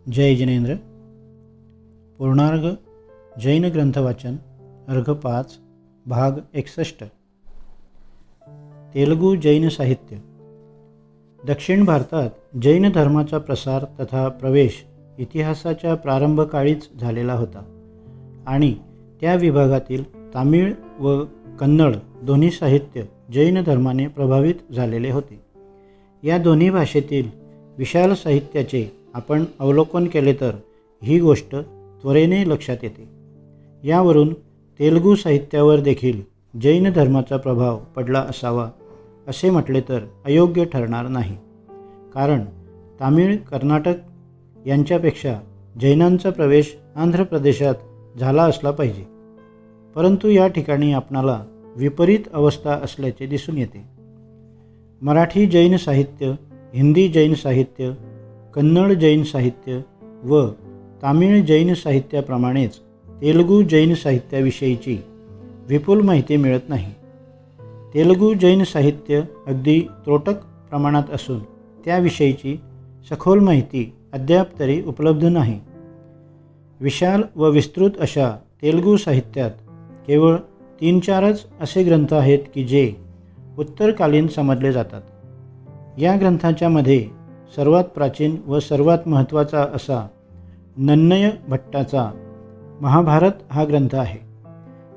जय जिनेंद्र. पूर्णार्ग जैन ग्रंथवाचन अर्घ 5 भाग 61. तेलुगू जैन साहित्य. दक्षिण भारतात जैन धर्माचा प्रसार तथा प्रवेश इतिहासाच्या प्रारंभकाळीच झालेला होता आणि त्या विभागातील तामिळ व कन्नड दोन्ही साहित्य जैन धर्माने प्रभावित झालेले होते. या दोन्ही भाषेतील विशाल साहित्याचे आपण अवलोकन केले तर ही गोष्ट त्वरेने लक्षात येते. यावरून तेलुगू साहित्यावर देखील जैन धर्माचा प्रभाव पडला असावा असे म्हटले तर अयोग्य ठरणार नाही. कारण तामिळ, कर्नाटक यांच्यापेक्षा जैनांचा प्रवेश आंध्र प्रदेशात झाला असला पाहिजे. परंतु या ठिकाणी आपणाला विपरीत अवस्था असल्याचे दिसून येते. मराठी जैन साहित्य, हिंदी जैन साहित्य, कन्नड जैन साहित्य व तामिळ जैन साहित्याप्रमाणेच तेलुगू जैन साहित्याविषयीची विपुल माहिती मिळत नाही. तेलुगू जैन साहित्य अगदी त्रोटक प्रमाणात असून त्याविषयीची सखोल माहिती अद्याप तरी उपलब्ध नाही. विशाल व विस्तृत अशा तेलुगू साहित्यात केवळ 3-4च असे ग्रंथ आहेत की जे उत्तरकालीन समजले जातात. या ग्रंथांच्या मध्ये सर्वात प्राचीन व सर्वात महत्त्वाचा असा नन्नय भट्टाचा महाभारत हा ग्रंथ आहे.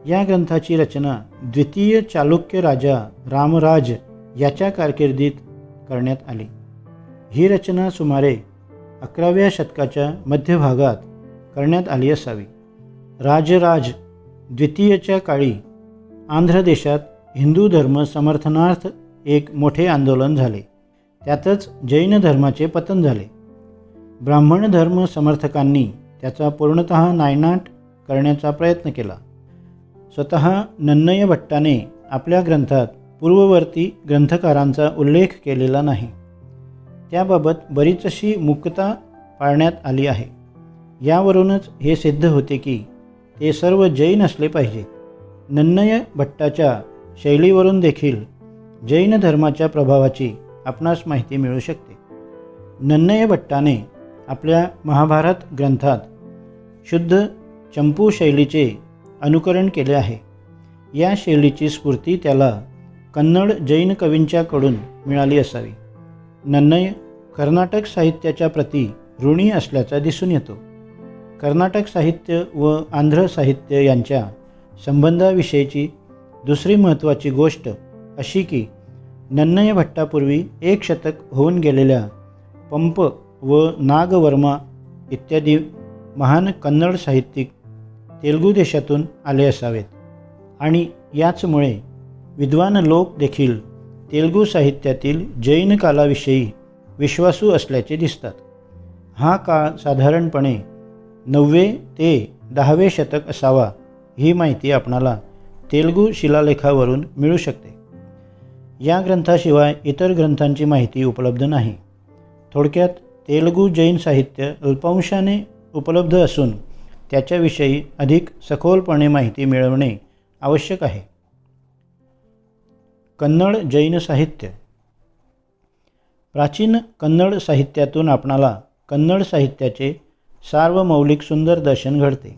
या ग्रंथाची रचना द्वितीय चालुक्य राजा रामराज याच्या कारकिर्दीत करण्यात आली. ही रचना सुमारे 11व्या शतकाच्या मध्यभागात करण्यात आली असावी. राजराज द्वितीयच्या काळी आंध्र देशात हिंदू धर्म समर्थनार्थ एक मोठे आंदोलन झाले. त्यातच जैन धर्माचे पतन झाले. ब्राह्मण धर्म समर्थकांनी त्याचा पूर्णतः नायनाट करण्याचा प्रयत्न केला. स्वतः नन्नय भट्टाने आपल्या ग्रंथात पूर्ववर्ती ग्रंथकारांचा उल्लेख केलेला नाही. त्याबाबत बरीच अशी मुक्तता पाळण्यात आली आहे. यावरूनच हे सिद्ध होते की ते सर्व जैन असले पाहिजेत. नन्नय भट्टाच्या शैलीवरून देखील जैन धर्माच्या प्रभावाची आपणास माहिती मिळू शकते. नन्नय भट्टाने आपल्या महाभारत ग्रंथात शुद्ध चंपू शैलीचे अनुकरण केले आहे. या शैलीची स्फूर्ती त्याला कन्नड जैन कवींच्याकडून मिळाली असावी. नन्नय कर्नाटक साहित्याच्या प्रती ऋणी असल्याचा दिसून येतो. कर्नाटक साहित्य व आंध्र साहित्य यांच्या संबंधाविषयीची दुसरी महत्त्वाची गोष्ट अशी की नन्नय भट्टापूर्वी 1 शतक होऊन गेलेल्या पंप व नागवर्मा इत्यादी महान कन्नड साहित्यिक तेलुगू देशातून आले असावेत आणि याचमुळे विद्वान लोक देखील तेलुगू साहित्यातील जैन कालाविषयी विश्वासू असल्याचे दिसतात. हा काळ साधारणपणे 9वे ते 10वे शतक असावा ही माहिती आपणाला तेलुगू शिलालेखावरून मिळू शकते. या ग्रंथाशिवाय इतर ग्रंथांची माहिती उपलब्ध नाही. थोडक्यात तेलुगू जैन साहित्य अल्पांशाने उपलब्ध असून त्याच्याविषयी अधिक सखोलपणे माहिती मिळवणे आवश्यक आहे. कन्नड जैन साहित्य. प्राचीन कन्नड साहित्यातून आपणाला कन्नड साहित्याचे सार्वमौलिक सुंदर दर्शन घडते.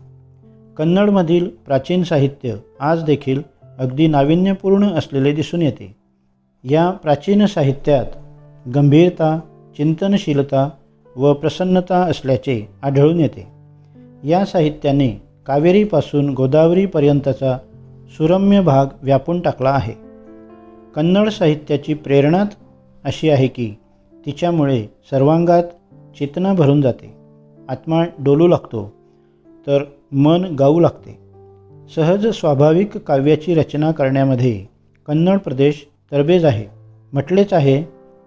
कन्नडमधील प्राचीन साहित्य आज देखील अगदी नाविन्यपूर्ण असलेले दिसून येते. या प्राचीन साहित्यात गंभीरता, चिंतनशीलता व प्रसन्नता असल्याचे आढळून येते. या साहित्याने कावेरीपासून गोदावरीपर्यंतचा सुरम्य भाग व्यापून टाकला आहे. कन्नड साहित्याची प्रेरणाच अशी आहे की तिच्यामुळे सर्वांगात चेतना भरून जाते, आत्मा डोलू लागतो तर मन गाऊ लागते. सहज स्वाभाविक काव्याची रचना करण्यामध्ये कन्नड प्रदेश तरबेज आहे. म्हटलेच आहे,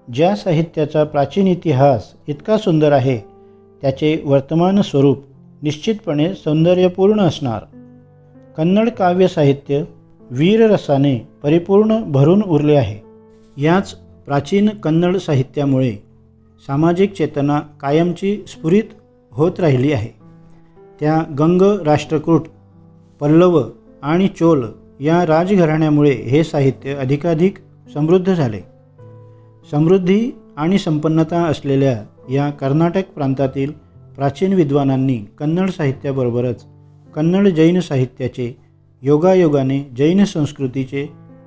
ज्या साहित्याचा प्राचीन इतिहास इतका सुंदर आहे त्याचे वर्तमान स्वरूप निश्चितपणे सौंदर्यपूर्ण असणार. कन्नड काव्य साहित्य वीररसाने परिपूर्ण भरून उरले आहे. याच प्राचीन कन्नड साहित्यामुळे सामाजिक चेतना कायमची स्फुरित होत राहिली आहे. त्या गंग, राष्ट्रकूट, पल्लव आणि चोल या राजघराण्यामुळे हे साहित्य अधिकाधिक समृद्ध झाले. समृद्धी आणि संपन्नता असलेल्या या कर्नाटक प्रांतातील प्राचीन विद्वानांनी कन्नड साहित्याबरोबरच कन्नड जैन साहित्याचे योगायोगाने जैन संस्कृतीचे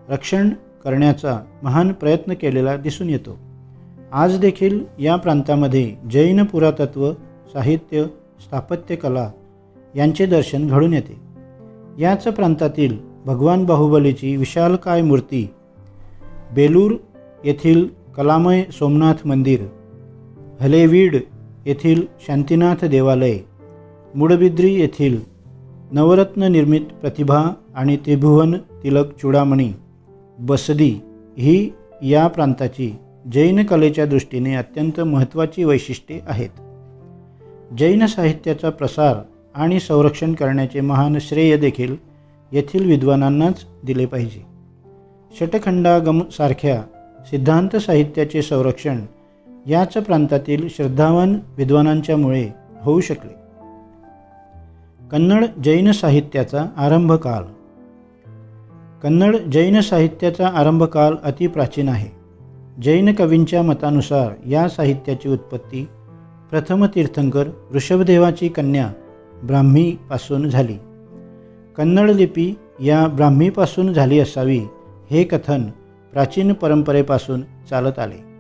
रक्षण करण्याचा महान प्रयत्न केलेला दिसून येतो. आज देखील या प्रांतामध्ये जैन पुरातत्व, साहित्य, स्थापत्यकला यांचे दर्शन घडून येते. याच प्रांतातील भगवान बाहुबलीची विशालकाय मूर्ती, बेलूर येथील कलामय सोमनाथ मंदिर, हलेवीड येथील शांतीनाथ देवालय, मुडबिद्री येथील नवरत्न निर्मित प्रतिभा आणि त्रिभुवन तिलक चूडामणी, बसदी ही या प्रांताची जैन कलेच्या दृष्टीने अत्यंत महत्त्वाची वैशिष्ट्ये आहेत. जैन साहित्याचा प्रसार आणि संरक्षण करण्याचे महान श्रेय देखील येथील विद्वानांनाच दिले पाहिजे. षटखंडागम सारख्या सिद्धांत साहित्याचे संरक्षण याच प्रांतातील श्रद्धावान विद्वानांच्यामुळे होऊ शकले. कन्नड जैन साहित्याचा आरंभकाल. कन्नड जैन साहित्याचा आरंभकाल अतिप्राचीन आहे. जैन कवींच्या मतानुसार या साहित्याची उत्पत्ती प्रथम तीर्थंकर ऋषभदेवाची कन्या ब्राह्मीपासून झाली. कन्नड लिपी या ब्राह्मीपासून झाली असावी हे कथन प्राचीन परंपरेपासून चालत आले.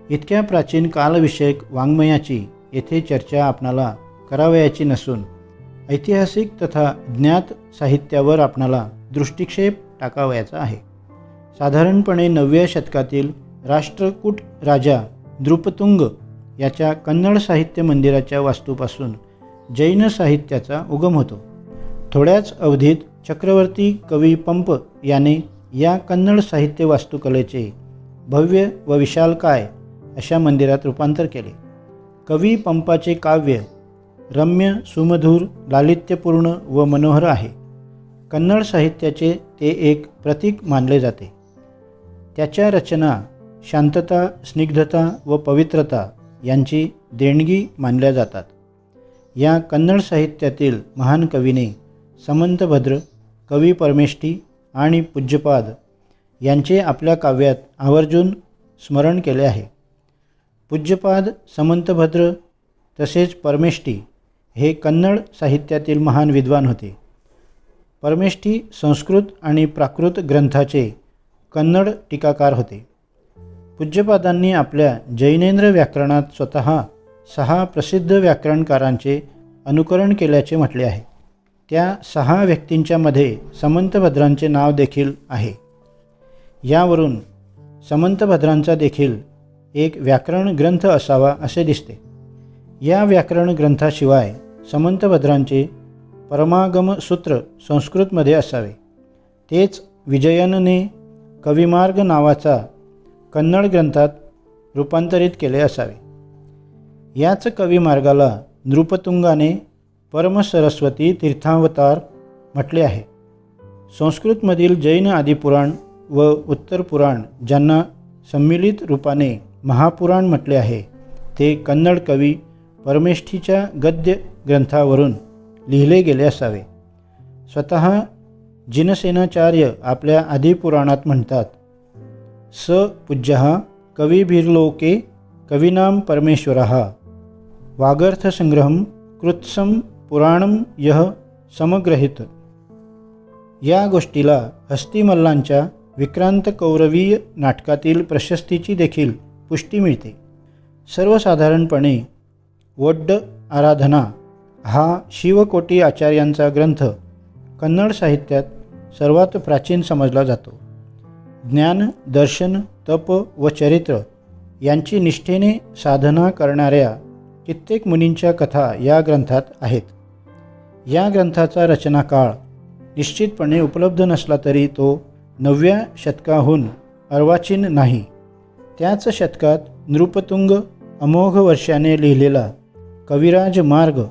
इतक्या प्राचीन कालविषयक वाङ्मयाची येथे चर्चा आपणाला करावयाची नसून ऐतिहासिक तथा ज्ञात साहित्यावर आपणाला दृष्टिक्षेप टाकावयाचा आहे. साधारणपणे 9व्या शतकातील राष्ट्रकूट राजा द्रुपतुंग याच्या कन्नड साहित्य मंदिराच्या वास्तूपासून जैन साहित्याचा उगम होतो. थोड्याच अवधीत चक्रवर्ती कवी पंप याने या कन्नड साहित्य वास्तुकलेचे भव्य व विशालकाय अशा मंदिरात रूपांतर केले. कवी पंपाचे काव्य रम्य, सुमधुर, लालित्यपूर्ण व मनोहर आहे. कन्नड साहित्याचे ते एक प्रतीक मानले जाते. त्याच्या रचना शांतता, स्निग्धता व पवित्रता यांची देणगी मानल्या जातात. या कन्नड साहित्यातील महान कवीने समंतभद्र, कवी परमेष्ठी आणि पूज्यपाद यांचे आपल्या काव्यात आवर्जून स्मरण केले आहे. पूज्यपाद, समंतभद्र तसेच परमेष्ठी हे कन्नड साहित्यातील महान विद्वान होते. परमेष्ठी संस्कृत आणि प्राकृत ग्रंथाचे कन्नड टीकाकार होते. पूज्यपादांनी आपल्या जैनेंद्र व्याकरणात स्वतः 6 प्रसिद्ध व्याकरणकारांचे अनुकरण केल्याचे म्हटले आहे. त्या 6 व्यक्तींच्या मध्ये समंतभद्रांचे नाव देखील आहे. यावरून समंतभद्रांचा देखील एक व्याकरण ग्रंथ असावा असे दिसते. या व्याकरण ग्रंथाशिवाय समंतभद्रांचे परमागम सूत्र संस्कृतमध्ये असावे. तेच विजयनने कविमार्ग नावाचा कन्नड ग्रंथात रूपांतरित केले असावे. याच कविमार्गाला नृपतुंगाने परमसरस्वती तीर्थावतार म्हटले आहे. संस्कृतमधील जैन आदिपुराण व उत्तर पुराण ज्यांना सम्मिलित रूपाने महापुराण म्हटले आहे, ते कन्नड कवी परमेष्ठीच्या गद्य ग्रंथावरून लिहिले गेले असावे. स्वतः जिनसेनाचार्य आपल्या आदिपुराणात म्हणतात, स पूज्यः कविभिर्लोके कवीनां परमेश्वरः वागर्थसंग्रहं कृत्सं पुराणं यः समग्रहित. या गोष्टीला हस्तिमल्लांच्या विक्रांत कौरवीय नाटकातील प्रशस्तीची देखील पुष्टी मिळते. सर्वसाधारणपणे वड्ड आराधना हा शिवकोटी आचार्यांचा ग्रंथ कन्नड साहित्यात सर्वात प्राचीन समजला जातो. ज्ञान, दर्शन, तप व चरित्र यांची निष्ठेने साधना करणाऱ्या कित्येक मुनींच्या कथा या ग्रंथात आहेत. या ग्रंथाचा रचनाकाळ निश्चितपणे उपलब्ध नसला तरी तो 9व्या शतकाहून अर्वाचीन नाही. त्याच शतकात नृपतुंग अमोघ वर्षाने लिहिलेला कविराज मार्ग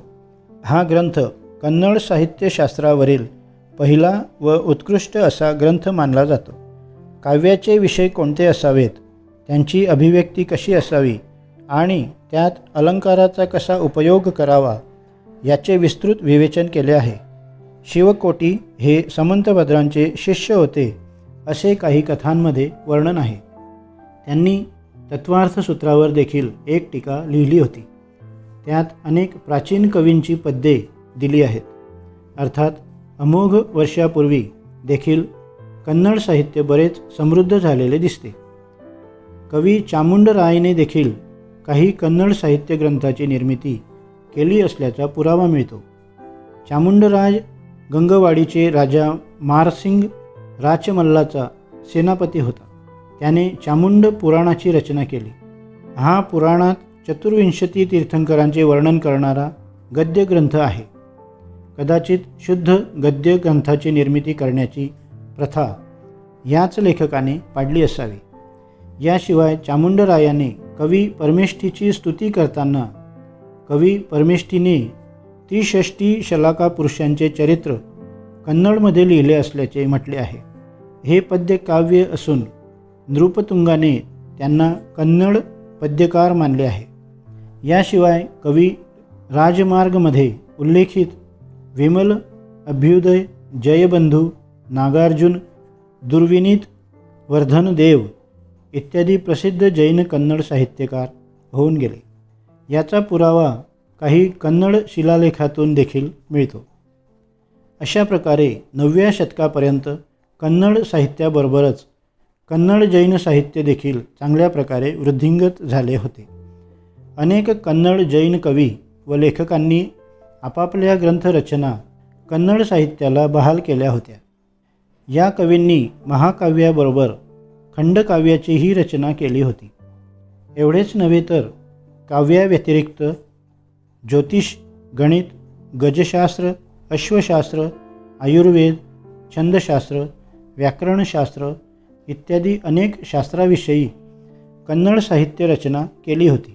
हा ग्रंथ कन्नड साहित्यशास्त्रावरील पहिला व उत्कृष्ट असा ग्रंथ मानला जातो. काव्याचे विषय कोणते असावेत, त्यांची अभिव्यक्ती कशी असावी आणि त्यात अलंकाराचा कसा उपयोग करावा याचे विस्तृत विवेचन केले आहे. शिवकोटी हे समंतभद्रांचे शिष्य होते असे काही कथांमध्ये वर्णन आहे. त्यांनी तत्वार्थसूत्रावर देखील एक टीका लिहिली होती. त्यात अनेक प्राचीन कवींची पद्ये दिली आहेत. अर्थात अमोघ वर्षापूर्वी देखील कन्नड साहित्य बरेच समृद्ध झालेले दिसते. कवी चामुंडरायने देखील काही कन्नड साहित्य ग्रंथाची निर्मिती केली असल्याचा पुरावा मिळतो. चामुंडराय गंगवाडीचे राजा मारसिंग राचमल्लाचा सेनापती होता. त्याने चामुंड पुराणाची रचना केली. हा पुराणात चतुर्विंशती तीर्थंकरांचे वर्णन करणारा गद्य ग्रंथ आहे. कदाचित शुद्ध गद्य ग्रंथाची निर्मिती करण्याची प्रथा याच लेखकाने पाडली असावी. याशिवाय चामुंडरायाने कवी परमेष्ठीची स्तुती करताना कवी परमेष्ठीने 63 शलाका पुरुषांचे चरित्र कन्नडमध्ये लिहिले असल्याचे म्हटले आहे. हे पद्य काव्य असून नृपतुंगाने त्यांना कन्नड पद्यकार मानले आहे. याशिवाय कवी राजमार्गमध्ये उल्लेखित विमल, अभ्युदय, जयबंधू, नागार्जुन, दुर्विनीत, वर्धनदेव इत्यादी प्रसिद्ध जैन कन्नड साहित्यकार होऊन गेले. याचा पुरावा काही कन्नड शिलालेखातून देखील मिळतो. अशा प्रकारे 9व्या शतकापर्यंत कन्नड साहित्याबरोबरच कन्नड जैन साहित्य देखील चांगल्या प्रकारे वृद्धिंगत झाले होते. अनेक कन्नड जैन कवी व लेखकांनी आपापल्या ग्रंथरचना कन्नड साहित्याला बहाल केल्या होत्या. या कवींनी महाकाव्याबरोबर खंडकाव्याचीही रचना केली होती. एवढेच नव्हे तर काव्याव्यतिरिक्त ज्योतिष, गणित, गजशास्त्र, अश्वशास्त्र, आयुर्वेद, छंदशास्त्र, व्याकरणशास्त्र इत्यादी अनेक शास्त्राविषयी कन्नड साहित्य रचना केली होती.